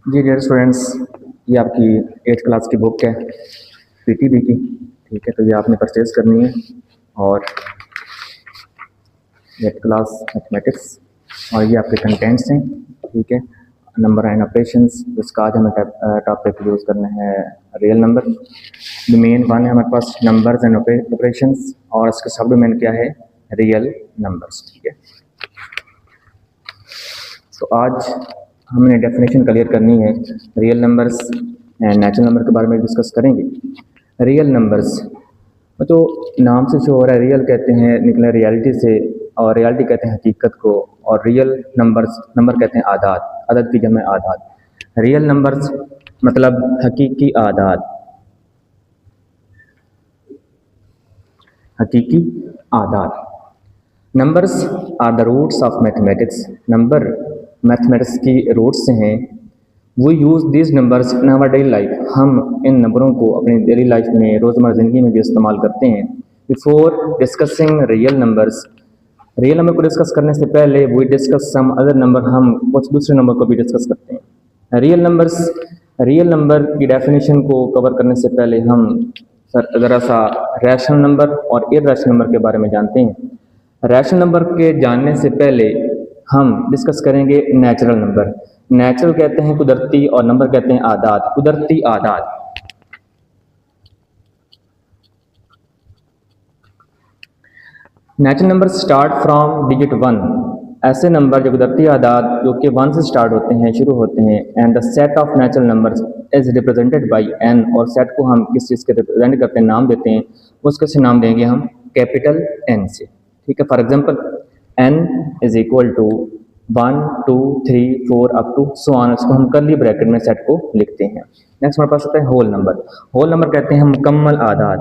जी dear students, ये आपकी 8th class की बुक है पीटीबी की। ठीक है, तो ये आपने परचेज करनी है। और 8th क्लास मैथमेटिक्स, और ये आपके कंटेंट्स हैं। ठीक है, नंबर एंड ऑपरेशंस। इसका आज हमें टॉपिक यूज़ करना है रियल नंबर। डोमेन 1 है हमारे पास नंबर्स एंड ऑपरेशंस, और इसका सब डोमेन क्या है? Real numbers. ठीक है, तो आज हमने डेफिनेशन क्लियर करनी है real numbers and natural number के बारे में डिस्कस करेंगे। रियल नंबर्स तो नाम से शो हो रहा है, रियल कहते हैं निकले रियलिटी से, और रियलिटी कहते हैं हकीकत को, और रियल नंबर्स नंबर कहते हैं आदाद, अदद की जमा आदाद। रियल नंबर्स मतलब हकीकी आदाद, हकीकी आदाद। Numbers are the roots of mathematics. Number mathematics की रूट्स हैं। We use this numbers in our daily life. हम इन नंबरों को अपनी डेली लाइफ में, रोज़मर्रा ज़िंदगी में भी इस्तेमाल करते हैं। Before discussing real numbers, real number को डिस्कस करने से पहले we discuss some other number, हम कुछ दूसरे नंबर को भी डिस्कस करते हैं। रियल नंबर की डेफिनेशन को कवर करने से पहले हम ज़रा सा रैशनल नंबर और इर्रेशनल नंबर के बारे में जानते हैं। रैशनल नंबर के जानने से पहले हम डिस्कस करेंगे नेचुरल नंबर। नेचुरल कहते हैं कुदरती, और नंबर कहते हैं आदाद, कुदरती आदाद। Natural number start from digit 1। ऐसे नंबर जो कुदरती आदाद जो कि 1 से स्टार्ट होते हैं, शुरू होते हैं। And the set of natural numbers is represented by n, और सेट को हम किस चीज़ के रिप्रेजेंट करते हैं, नाम देते हैं, उसके से नाम देंगे हम कैपिटल N से। ठीक है, for example n is equal to 1 2 3 4 up to so on. इसको हम कर्ली ब्रैकेट में सेट को लिखते हैं। नेक्स्ट हमारे पास आता है होल नंबर। होल नंबर कहते हैं मुकम्मल आदाद।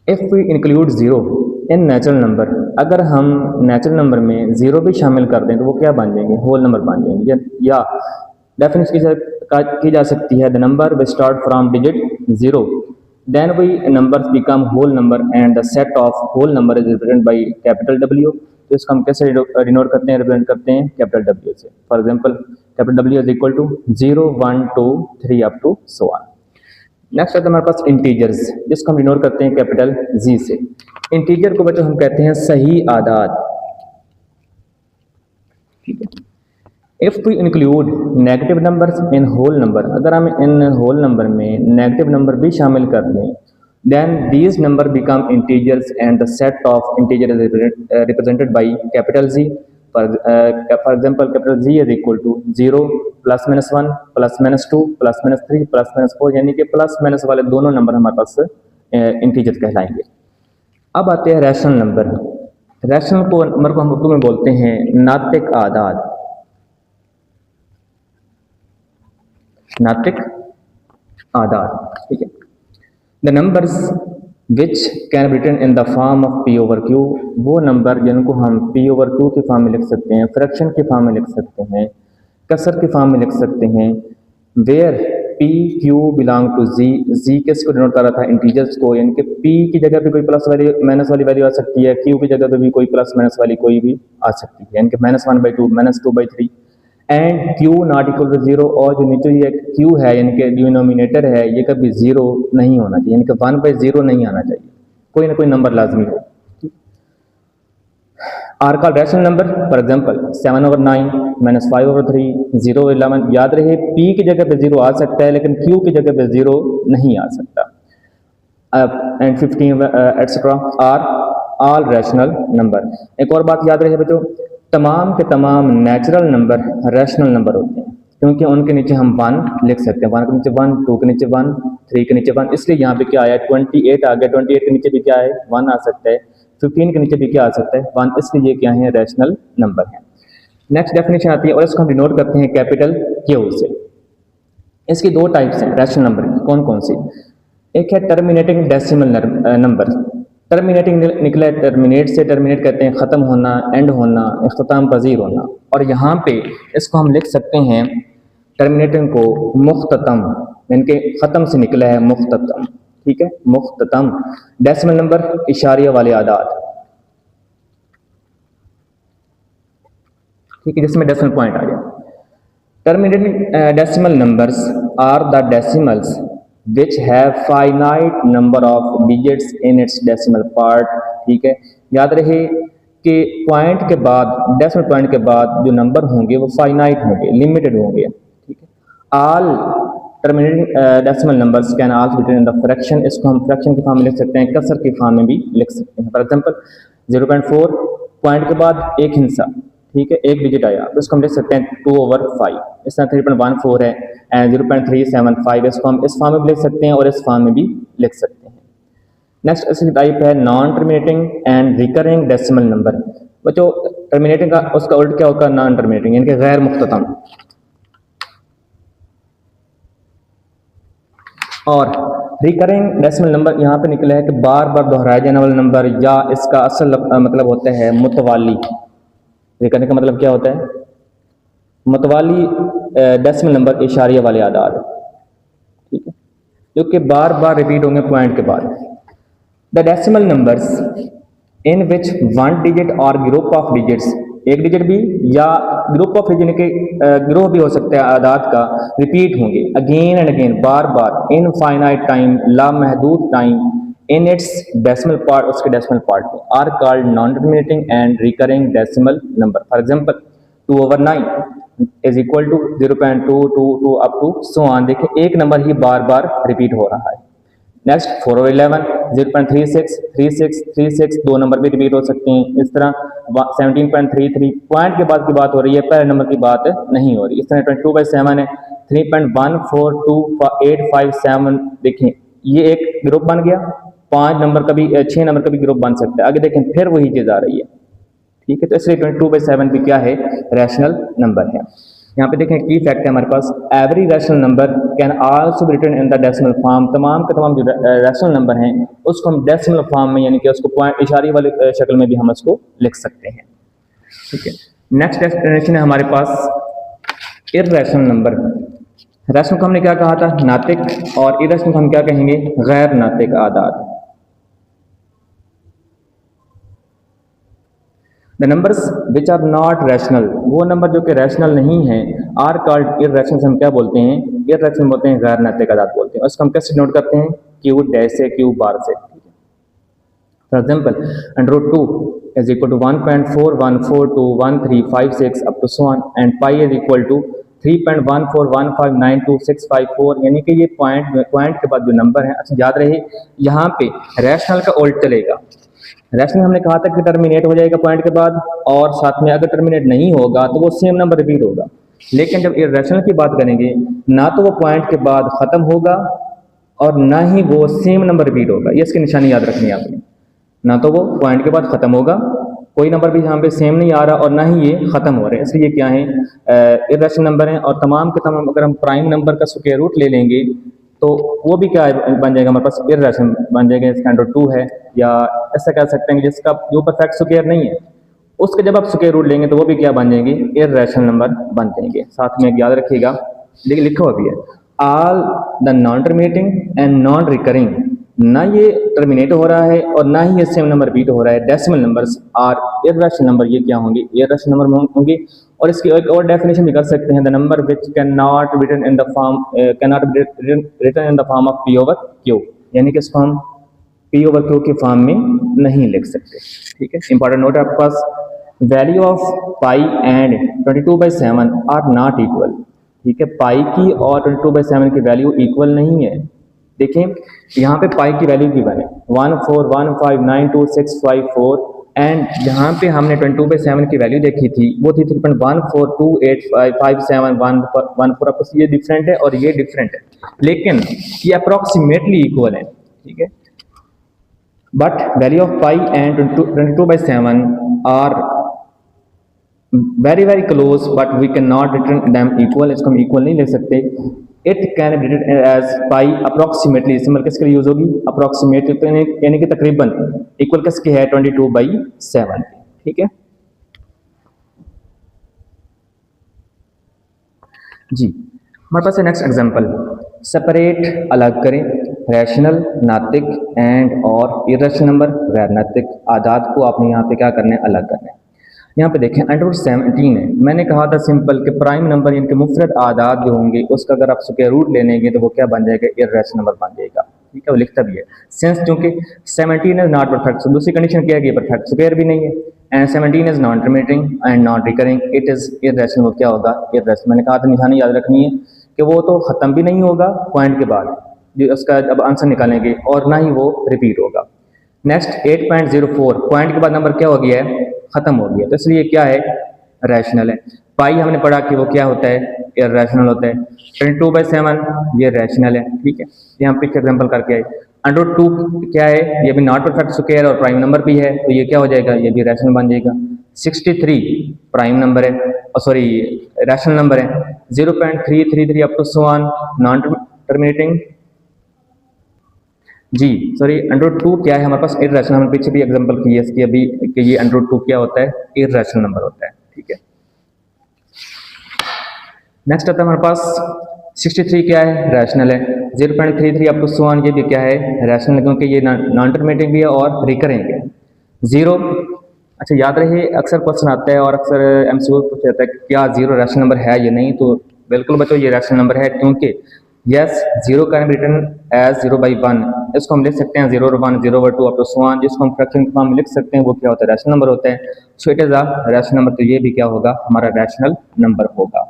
If we include zero in natural number, अगर हम नेचुरल नंबर में ज़ीरो भी शामिल कर दें तो वो क्या बन जाएंगे? होल नंबर बन जाएंगे। या डेफिनेशन की जा सकती है the number we start from digit 0, then we number become whole number and the set of whole number is represented by capital W। तो इसको हम कैसे डिनोट करते हैं, रिप्रेजेंट करते हैं कैपिटल W से। For example capital W is equal to 0 1 2 3 up to so on. Next आता है हमारे पास इंटीजर्स, जिसको हम डिनोट करते हैं कैपिटल G से। इंटीजर को बच्चों हम कहते हैं सही आदाद। ठीक है, if we include negative numbers in whole number, अगर हम इन होल नंबर में नेगेटिव नंबर भी शामिल कर दें, then these number become integers and the set of integer is represented by capital Z। For example capital Z is equal to 0 +-1 +-2 +-3 +-4, यानी कि प्लस माइनस वाले दोनों नंबर हमारे पास इंटीजर कहलाएंगे। अब आते हैं रैशनल नंबर। रैशनल नंबर को हम उर्दू में बोलते हैं नातिक आदाद। नातिक आदाद, ठीक है। The numbers which can written in the form of P/Q, वो नंबर जिनको हम P/Q की फॉर्म में लिख सकते हैं, फ्रैक्शन की फॉर्म में लिख सकते हैं, कसर की फॉर्म में लिख सकते हैं। Where P/Q belong to Z किसको डिनोट कर रहा था? इंटीजर्स को, यानी कि P की जगह पे कोई प्लस वाली माइनस वाली वैल्यू आ सकती है, Q की जगह पे भी कोई प्लस माइनस वाली कोई भी आ सकती है, यानी कि -1/2 -2/3 and Q not equal to 0। और जो नीचे ये Q है यानी कि डिनोमिनेटर है, ये कभी 0 नहीं होना चाहिए, यानी कि 1/0 नहीं आना चाहिए, कोई ना कोई नंबर लाजमी हो। आर का रैशनल नंबर, फॉर एग्जाम्पल 7/9 -5/3 0/11। याद रहे P की जगह पे 0 आ सकता है, लेकिन Q की जगह पे 0 नहीं आ सकता। And 15 etcetera are all rational number. एक और बात याद रहे बच्चों, तमाम के तमाम नेचुरल नंबर रैशनल नंबर होते हैं, क्योंकि उनके नीचे हम 1 लिख सकते हैं। 1 के नीचे 1, 2 के नीचे 1, 3 के नीचे 1। इसलिए यहाँ पे क्या आया? 28 आ गया। 28 के नीचे भी क्या है? 1 आ सकता है। 15 के नीचे भी क्या आ सकता है? 1। इसलिए ये क्या है? रैशनल नंबर है। नेक्स्ट डेफिनेशन आती है, और इसको हम डिनोट करते हैं कैपिटल Q से। इसकी दो टाइप्स हैं रैशनल नंबर की। कौन कौन सी? एक है टर्मिनेटिंग डेसिमल नंबर। टर्मिनेटिंग निकला है टर्मिनेट से, टर्मिनेट कहते हैं ख़त्म होना, एंड होना, इख्तिताम पजीर होना। और यहाँ पे इसको हम लिख सकते हैं टर्मिनेटिंग को मुख्ततम, यानी कि ख़त्म से निकला है मुख्ततम। ठीक है, मुख्ततम। डेसिमल नंबर इशारिया वाले आदाद। ठीक है, जिसमें डेसिमल पॉइंट आ जाए। Terminating decimal numbers are the decimals which have finite number of digits in its decimal part. ठीक है, याद रहे कि पॉइंट के बाद, डेसिमल पॉइंट के बाद जो नंबर होंगे वो फाइनाइट होंगे, लिमिटेड होंगे। ठीक है, all terminating decimal numbers can also be written in the fraction. इसको हम फ्रैक्शन की फॉर्म में लिख सकते हैं, कसर की फॉर्म में भी लिख सकते हैं। फॉर एग्जांपल 0.4 पॉइंट के बाद एक हिस्सा, ठीक है, एक डिजिट आया तो इसको हम लिख सकते हैं 2/5। इस तरह 3.14 है एंड 0.375, इसको हम इस फॉर्म में भी लिख सकते हैं और इस फॉर्म में भी लिख सकते हैं। नेक्स्ट इसकी टाइप है non terminating and recurring decimal number. बच्चों टर्मिनेटिंग का उसका उल्ट क्या होगा? नॉन टर्मिनेटिंग, यानी कि गैर मुख्ततम। और रिकरिंग डेसिमल नंबर यहाँ पे निकला है कि बार बार दोहराया जाने वाला नंबर, या इसका असल मतलब होता है मुतवाली। रिकरिंग का मतलब क्या होता है? मुतवाली डेसिमल नंबर, इशारिया वाले आदाद, ठीक है, जो कि बार बार रिपीट होंगे पॉइंट के बाद। The decimal numbers in which one digit और ग्रुप ऑफ डिजिट्स, एक डिजिट भी या ग्रुप ऑफ डिजिट के ग्रोह भी हो सकता है आदाद का, रिपीट होंगे अगेन एंड अगेन, बार बार, इन फाइनाइट टाइम, लामहदूद time, in its decimal part, उसके डेसिमल पार्ट में, are called non terminating and recurring decimal number. For example 2/9 is equal to 0.222 up to so on. देखिए एक number ही बार बार repeat हो रहा है। नेक्स्ट 4/11 0.36 36 36, दो नंबर भी रिपीट हो सकते हैं। इस तरह 17.33 पॉइंट के बाद की बात हो रही है, पहले नंबर की बात नहीं हो रही। इस तरह 22/7 है, 3.142857। देखें ये एक ग्रुप बन गया, 5 नंबर का भी 6 नंबर का भी ग्रुप बन सकता है। आगे देखें फिर वही चीज़ आ रही है, ठीक है। तो इसलिए 22/7 भी क्या है? रैशनल नंबर है। यहाँ पे देखें की फैक्ट है हमारे पास, every rational number can also be written in the decimal form. तमाम के तमाम जो रैशनल नंबर हैं उसको हम डेसिमल फॉर्म में, यानी कि उसको पॉइंट इशारे वाले शक्ल में भी हम उसको लिख सकते हैं, ठीक है। नेक्स्ट डेफिनेशन है हमारे पास इर्रेशनल नंबर। रैशनल को हमने क्या कहा था? नातिक, और इर्रेशनल को हम क्या कहेंगे? गैर नातिक आदाद। The numbers which are not rational, वो नंबर जो कि रैशनल नहीं है, आर कॉल्ड इर्रेशनल। हम क्या बोलते हैं? इर्रेशनल बोलते हैं, गैर नातिक आदाद बोलते हैं। उसको हम कैसे नोट करते हैं? क्यू डैश से, क्यू बार से। For example √2 is equal to 1.41421356 up to so on, and pi is equal to 3.141592654। यानी कि ये पॉइंट के बाद जो नंबर है, अच्छा याद रहे यहाँ पे रैशनल का उल्ट चलेगा। रैशनल हमने कहा था कि टर्मिनेट हो जाएगा पॉइंट के बाद, और साथ में अगर टर्मिनेट नहीं होगा तो वो सेम नंबर रिपीट होगा। लेकिन जब इर्रेशनल की बात करेंगे, ना तो वो पॉइंट के बाद खत्म होगा और ना ही वो सेम नंबर रिपीट होगा। ये इसकी निशानी याद रखनी है आपने, ना तो वो पॉइंट के बाद खत्म होगा, कोई नंबर भी यहाँ पे सेम नहीं आ रहा, और ना ही ये खत्म हो रहे हैं। इसलिए क्या है? इर्रेशनल नंबर हैं। और तमाम के तमाम अगर हम प्राइम नंबर का स्क्वायर रूट ले लेंगे तो वो भी क्या बन जाएगा? हमारे पास इर्रेशनल बन जाएगा। इसका √2 है, या ऐसा कह सकते हैं कि जिसका जो परफेक्ट स्क्वायर नहीं है उसके जब आप स्क्वायर रूट लेंगे तो वो भी क्या बन जाएंगे? इर्रेशनल नंबर बन जाएंगे। साथ में याद रखिएगा, लेकिन लिखा हुआ भी है, all the non terminating and non recurring, ना ये टर्मिनेट हो रहा है और ना ही ये सेम नंबर रिपीट हो रहा है, decimal numbers are irrational number. ये क्या होंगे? इर्रेशनल नंबर होंगे। और इसकी एक और डेफिनेशन भी कर सकते हैं, the number which can not be written in the form, can not be written in the form of P/Q, यानी कि इसको हम P/Q के फॉर्म में नहीं लिख सकते, ठीक है। इंपॉर्टेंट नोट है आपके पास, value of pi and 22/7 are not equal, ठीक है। पाई की और 22/7 की वैल्यू इक्वल नहीं है। देखें यहाँ पे पाई की वैल्यू की बने 141592654, एंड जहाँ पे हमने 22/7 की वैल्यू देखी थी वो थी 3.142857114। आपस ये डिफरेंट है और ये डिफरेंट है, लेकिन ये अप्रॉक्सीमेटली इक्वल है, ठीक है। But value of pi and 22/7 are very very close, but we can not return them equal. इसको हम इक्वल नहीं लिख सकते। It can be written as pi approximately. Symbol किसके लिए यूज होगी? अप्रॉक्सीमेटली, यानी कि तकरीबन इक्वल किसकी है? 22/7, ठीक है जी। हमारे पास है नेक्स्ट एग्जांपल, सेपरेट, अलग करें, रैशनल, नातिक एंड और इर्रेशनल नंबर, गैर नातिक आदाद को आपने यहाँ पे क्या करना है? अलग करना है। यहाँ पे देखें अंडर 17 है। मैंने कहा था सिंपल कि प्राइम नंबर इनके मुफरद आदाद जो होंगे उसका अगर आप स्क्वायर रूट ले लेंगे तो वो क्या बन जाएगा, इर्रेशनल नंबर बन जाएगा। ठीक है, वो लिखता भी है सिंस क्योंकि 17 इज नॉट परफेक्ट, so दूसरी कंडीशन क्या है कि परफेक्ट स्क्वायर भी नहीं है, and 17 is non terminating and not recurring, it is irrational. वो क्या होगा, इर्रेशनल। मैंने कहा था निशानी याद रखनी है कि वो तो ख़त्म भी नहीं होगा पॉइंट के बाद जो उसका जब आंसर निकालेंगे, और ना ही वो रिपीट होगा। नेक्स्ट 8.04 पॉइंट के बाद नंबर क्या हो गया है, खत्म हो गया, तो इसलिए क्या है, रैशनल है। पाई हमने पढ़ा कि वो क्या होता है, इर्रेशनल होता है। 22/7 ये रैशनल है। ठीक है, ये हम पीछे एग्जांपल करके आए। अंडर 2 क्या है, ये भी नॉट परफेक्ट स्क्वायर और प्राइम नंबर भी है, तो ये क्या हो जाएगा, ये भी रैशनल बन जाएगा। 63 प्राइम नंबर है, सॉरी रैशनल नंबर है। 0.333 up to so on non terminating, जी सॉरी अंडर 2 क्या है हमारे पास, इर्रेशनल। हमने पीछे भी एग्जांपल किया इसकी अभी कि ये अंडर 2 क्या होता है, इर्रेशनल नंबर होता है। ठीक है, नेक्स्ट आता है हमारे पास 63 क्या है, रैशनल है। 0.33 अप टू सो ऑन ये भी क्या है, रैशनल, क्योंकि ये नॉन टर्मिनेटिंग भी है और रिकरिंग है। 0, अच्छा याद रहे अक्सर क्वेश्चन आता है और अक्सर एमसीक्यू पूछा जाता है कि क्या 0 रैशनल नंबर है या नहीं, तो बिल्कुल बच्चों ये रैशनल नंबर है, क्योंकि yes 0 can be written as 0/1, इसको हम लिख सकते हैं 0/1 0/2 अप टू सो ऑन, जिसको हम फ्रैक्शन के फॉर्म में लिख सकते हैं, वो क्या होता है, रैशनल नंबर होता है। So it is a rational number, तो ये भी क्या होगा, हमारा रैशनल नंबर होगा।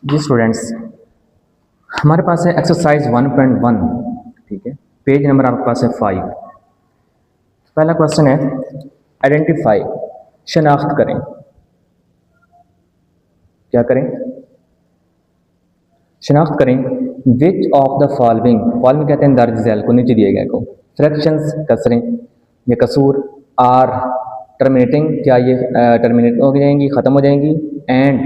जी स्टूडेंट्स, हमारे पास है एक्सरसाइज 1.1। ठीक है, पेज नंबर आपके पास है 5। पहला क्वेश्चन है आइडेंटिफाई, शनाख्त करें। क्या करें, शनाख्त करें which of the following, following कहते हैं दर्ज झैल को, नीचे दिए गए को, फ्रैक्शंस कसरें या कसूर आर टर्मिनेटिंग, क्या ये टर्मिनेट हो जाएंगी, ख़त्म हो जाएंगी, एंड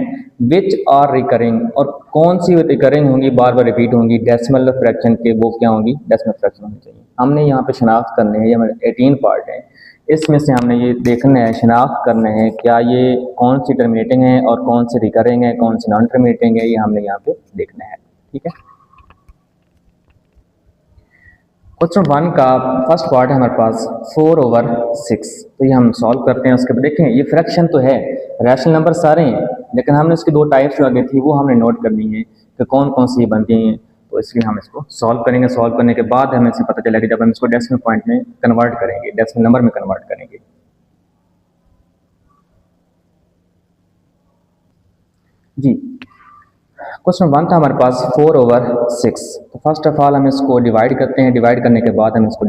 विच आर रिकरिंग, और कौन सी रिकरिंग होंगी, बार बार रिपीट होंगी, डेसिमल फ्रैक्शन के वो क्या होंगी, डेसिमल फ्रैक्शन होनी चाहिए। हमने यहाँ पे शनाख्त करने हैं, ये हमारे 18 पार्ट हैं, इसमें से हमने ये देखना है, शनाख्त करना है क्या ये कौन सी टर्मिनेटिंग है और कौन सी रिकरिंग है, कौन सी नॉन टर्मिनेटिंग है, ये हमने यहाँ पे देखना है। ठीक है, क्वेश्चन 1 का फर्स्ट पार्ट है हमारे पास 4/6, तो ये हम सॉल्व करते हैं। उसके बाद देखें ये फ्रैक्शन तो है, रैशनल नंबर सारे हैं, लेकिन हमने उसकी 2 टाइप्स जो आगे थी वो हमने नोट करनी है कि कौन कौन सी ये बनती हैं, तो इसलिए हम इसको सॉल्व करेंगे। सॉल्व करने के बाद हमें इसे पता चलेगा जब हम इसको डेसिमल पॉइंट में कन्वर्ट करेंगे, डेसिमल नंबर में कन्वर्ट करेंगे। जी, क्वेश्चन 1 था हमारे पास 4/6, तो फर्स्ट ऑफ ऑल हम इसको डिवाइड करते हैं। डिवाइड करने के बाद हम इसको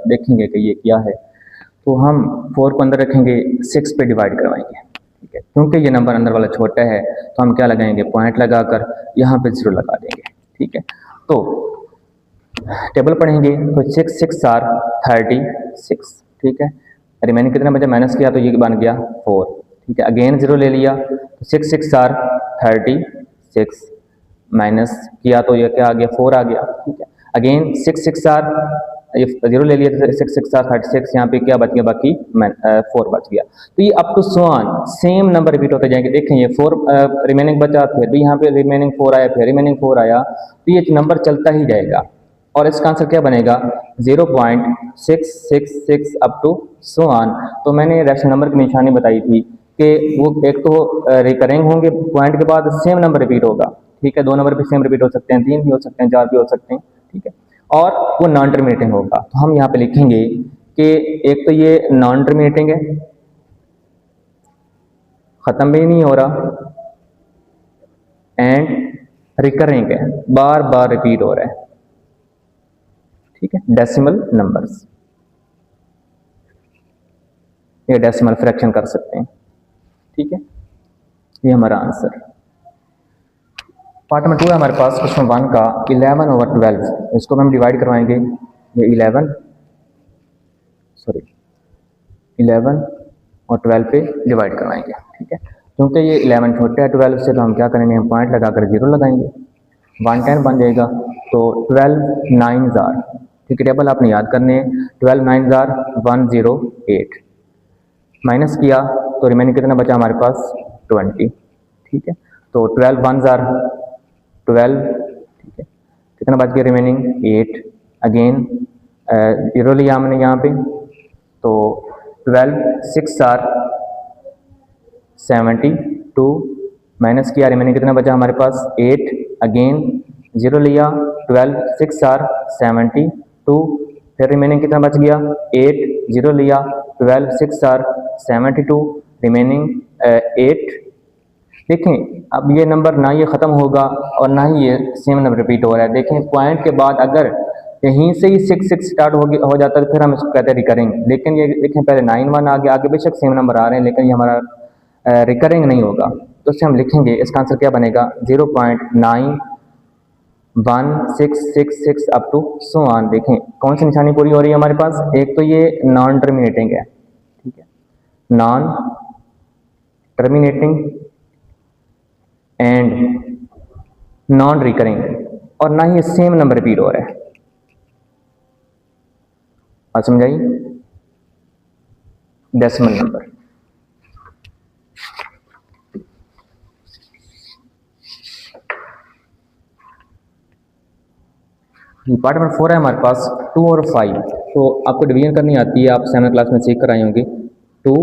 देखेंगे कि ये क्या है, तो हम 4 को अंदर रखेंगे, 6 पे डिवाइड करवाएंगे। ठीक है, क्योंकि ये नंबर अंदर वाला छोटा है तो हम क्या लगाएंगे, पॉइंट लगाकर यहाँ पे 0 लगा देंगे। ठीक है, तो टेबल पढ़ेंगे तो 6 आर 36। ठीक है, रिमेनिंग कितना बचा, माइनस किया तो ये बन गया 4। ठीक है, अगेन 0 ले लिया तो 6 आर 36, माइनस किया तो ये क्या आ गया, 4 आ गया। ठीक है, अगेन 6 आर, ये 0 ले लिया तो 6 आर 36, यहाँ पे क्या बच गया, बाकी 4 बच गया। तो ये up to so on same number repeat होते जाएंगे। देखें ये 4 रिमेनिंग बचा, फिर भी यहाँ पे रिमेनिंग 4 आया, फिर रिमेनिंग 4 आया, तो ये नंबर चलता ही जाएगा। और इसका आंसर क्या बनेगा, 0.666 अप टू सो ऑन। तो मैंने रैशनल नंबर की निशानी बताई थी कि वो एक तो रिकरिंग होंगे, पॉइंट के बाद सेम नंबर रिपीट होगा। ठीक है, 2 नंबर भी सेम रिपीट हो सकते हैं, 3 भी हो सकते हैं, 4 भी हो सकते हैं। ठीक है, और वो नॉन टर्मिनेटिंग होगा, तो हम यहाँ पे लिखेंगे कि एक तो ये नॉन टर्मिनेटिंग है, ख़त्म भी नहीं हो रहा, एंड रिकरिंग है, बार बार रिपीट हो रहा है। ठीक है, डेसिमल नंबर्स, ये डेसिमल फ्रैक्शन कर सकते हैं। ठीक है, ये हमारा आंसर। पार्ट नंबर 2 है हमारे पास क्वेश्चन 1 का 11/12, इसको हम डिवाइड करवाएंगे, ये 11 और 12 पे डिवाइड करवाएंगे। ठीक है, क्योंकि ये 11 छोटा है 12 से, तो हम क्या करेंगे, हम पॉइंट लगाकर 0 लगाएंगे, 110 बन जाएगा। तो 12 9s आर, ठीक है, टेबल आपने याद करने हैं, 12 9s आर 108, माइनस किया तो रिमेनिंग कितना बचा हमारे पास, 20। ठीक है, तो 12 1s आर 12। ठीक है, कितना बच गया रिमेनिंग, 8। अगेन 0 लिया हमने यहाँ पे, तो 12 6 आर 72 माइनस किया, रिमेनिंग कितना बचा हमारे पास 8, अगेन 0 लिया, 12 6 आर 72, फिर रिमेनिंग कितना बच गया 8, 0 लिया, 12 6 आर 72, रिमेनिंग 8। देखें अब ये नंबर ना ये ख़त्म होगा और ना ही ये सेम नंबर रिपीट हो रहा है। देखें पॉइंट के बाद अगर यहीं से ही 6 6 स्टार्ट हो जाता है तो फिर हम इसको कहते हैं रिकरिंग, लेकिन ये देखें पहले 9 1 आ गया, आगे बेशक सेम नंबर आ रहे हैं लेकिन ये हमारा रिकरिंग नहीं होगा। तो इससे हम लिखेंगे, इसका आंसर क्या बनेगा 0.916666 अप टू सो ऑन। देखें कौन सी निशानी पूरी हो रही है हमारे पास, एक तो ये नॉन टर्मिनेटिंग है, ठीक है, non terminating and non recurring, और ना ही सेम नंबर रिपीट हो रहा है। बात समझाइए, डेसिमल नंबर। पार्ट नंबर 4 है हमारे पास 2 और 5। तो आपको डिवीजन करनी आती है, आप 7 क्लास में सीख कर आए होंगे। 2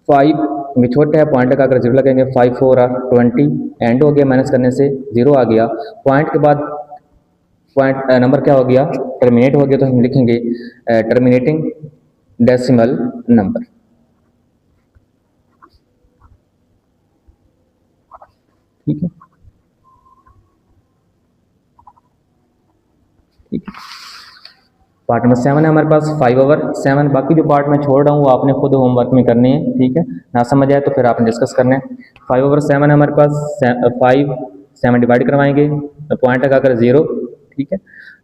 5 में छोटे है, पॉइंट का अगर 0 लगेंगे 5 4 आर 20, एंड हो गया, माइनस करने से 0 आ गया, पॉइंट के बाद पॉइंट नंबर क्या हो गया टर्मिनेट हो गया, तो हम लिखेंगे टर्मिनेटिंग डेसिमल नंबर। ठीक है, ठीक है। पार्ट नंबर 7 है हमारे पास 5/7। बाकी जो पार्ट मैं छोड़ रहा हूँ वो आपने खुद होमवर्क में करने हैं, ठीक है, ना समझ आए तो फिर आपने डिस्कस करना है। 5/7 है हमारे पास, 5 7 डिवाइड करवाएंगे, पॉइंट का अगर 0, ठीक है,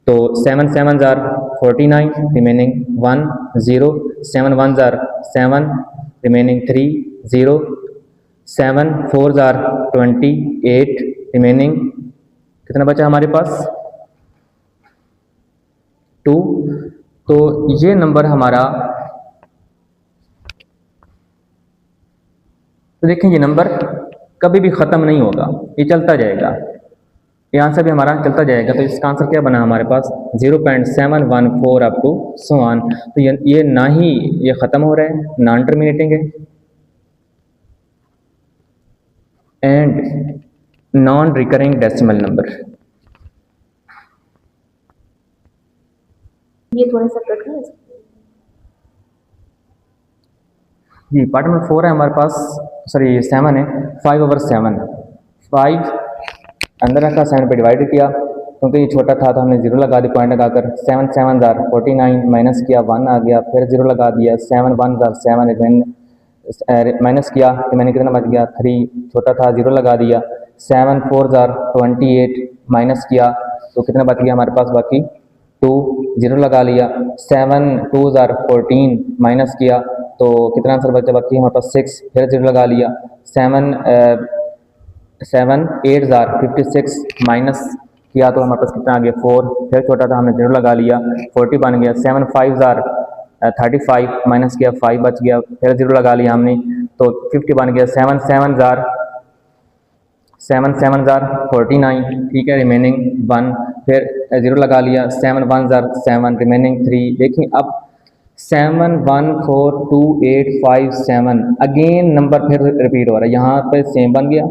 तो 7 7 are 49, remaining 1 0, 7 1 are 7, remaining 3 0, 7 4 are 28, remaining कितना बचा हमारे पास 2। तो ये नंबर हमारा, तो देखें ये नंबर कभी भी ख़त्म नहीं होगा, ये चलता जाएगा, ये आंसर भी हमारा चलता जाएगा। तो इसका आंसर क्या बना हमारे पास 0.714 अप टू सो ऑन। तो ये ना ही ये ख़त्म हो रहा है, नॉन टर्मिनेटिंग है and non recurring decimal number. ये थोड़ा सा कट है जी। पार्ट नंबर 4 है हमारे पास, सॉरी 7 है, 5/7। 5 अंदर रखा, 7 पे डिवाइड किया, क्योंकि ये छोटा था तो हमने 0 लगा दिया पॉइंट लगाकर। 7 7 आर 49, माइनस किया 1 आ गया, फिर 0 लगा दिया, 7 1 आर 7, माइनस किया, मैंने कितना बच गया 3, छोटा था 0 लगा दिया, 7 4 आर 28, माइनस किया तो कितना बच गया हमारे पास बाकी 2, 0 लगा लिया, 7 2 आर 14, माइनस किया तो कितना आंसर बचा बाकी हमारे पास 6, फिर 0 लगा लिया, 7 8 आर 56, माइनस किया तो हमारे पास कितना आ गया 4, फिर छोटा था हमने 0 लगा लिया, 40 बन गया, 7 5 आर 35, माइनस किया 5 बच गया, फिर 0 लगा लिया हमने तो 50 बन गया, 7 7 आर 49, ठीक है, रिमेनिंग 1, फिर 0 लगा लिया, 7 1 आर 7, रिमेनिंग 3। देखिए अब 7 1 4 2 8 5 7, अगेन नंबर फिर रिपीट हो रहा है, यहाँ पे सेम बन गया,